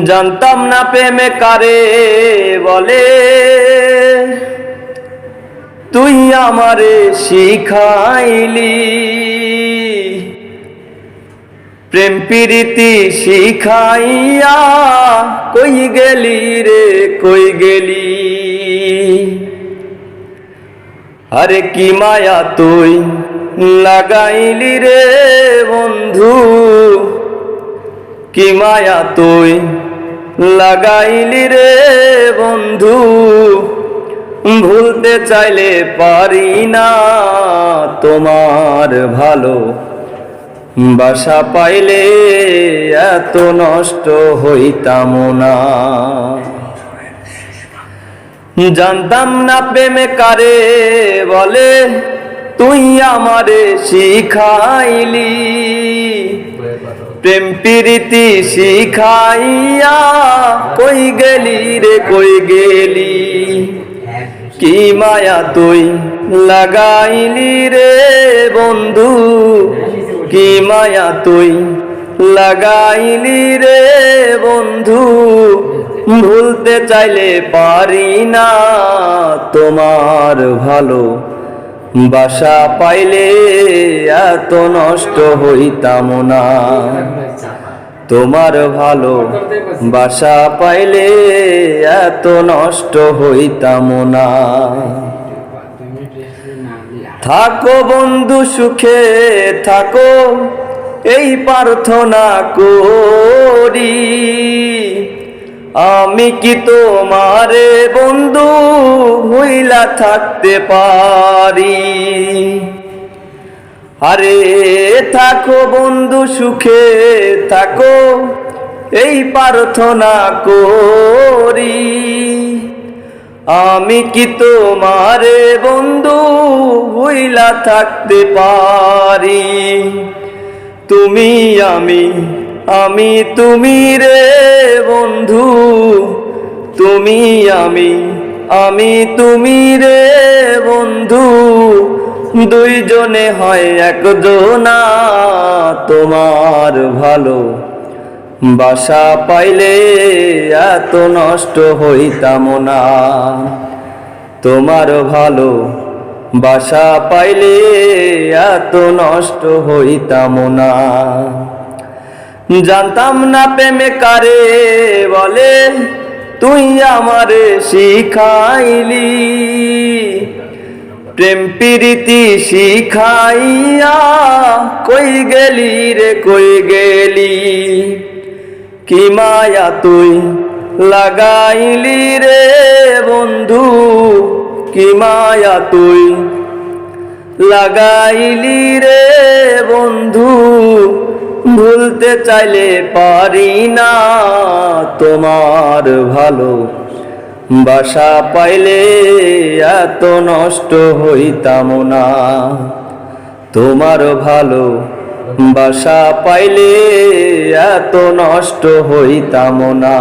জানতাম না প্রেমে কারে বলে, তুই আমারে শিখাইলি। প্রেম প্রীতি শিখাইয়া কই গেলি রে কই গেলি। আরে কি মায়া তুই লাগাইলি রে বন্ধু, কি মায়া তুই লাগাইলি রে বন্ধু। ভুলতে চাইলে পারি না তোমার ভালো বাসা পাইলে এত নষ্ট হইতাম না। জানতাম না প্রেমে কারে বলে, তুই আমারে শিখাইলি। প্রেম প্রীতি শিখাইয়া কই গেলি রে কই গেলি। কি মায়া তুই লাগাইলি রে বন্ধু, কি মায়া তুই লাগাইলি রে বন্ধু। ভুলতে চাইলে পারি না তোমার ভালো বাসা পাইলে এত নষ্ট হইতাম না। তোমার ভালো বাসা পাইলে এত নষ্ট হইতাম না। থাকো বন্ধু সুখে থাকো এই প্রার্থনা করি। আমি কি তোমারে বন্ধু ভুইলা থাকতে পারি। আরে থাকো বন্ধু সুখে থাকো এই প্রার্থনা করি। আমি কি তোমারে বন্ধু ভুইলা থাকতে পারি। তুমি আমি তুমি রে বন্ধু, তুমি আমি তুমি রে বন্ধু। দুইজনে হয় একজনা তোমার ভালো বাসা পাইলে এত নষ্ট হইতাম না। তোমার ভালো বাসা পাইলে এত নষ্ট হইতাম না। জানতাম না প্রেমে কারে বলে, তুই আমারে শিখাইলি। প্রেম প্রীতি শিখাইয়া কই গেলি রে কই গেলি। কি মায়া তুই লাগাইলি রে বন্ধু, কি মায়া তুই লাগাইলি রে বন্ধু। ভুলতে চাইলে পারি না তোমার ভালো বাসা পাইলে এত নষ্ট হইতাম না। তোমার ভালো বাসা পাইলে এত নষ্ট হইতাম না।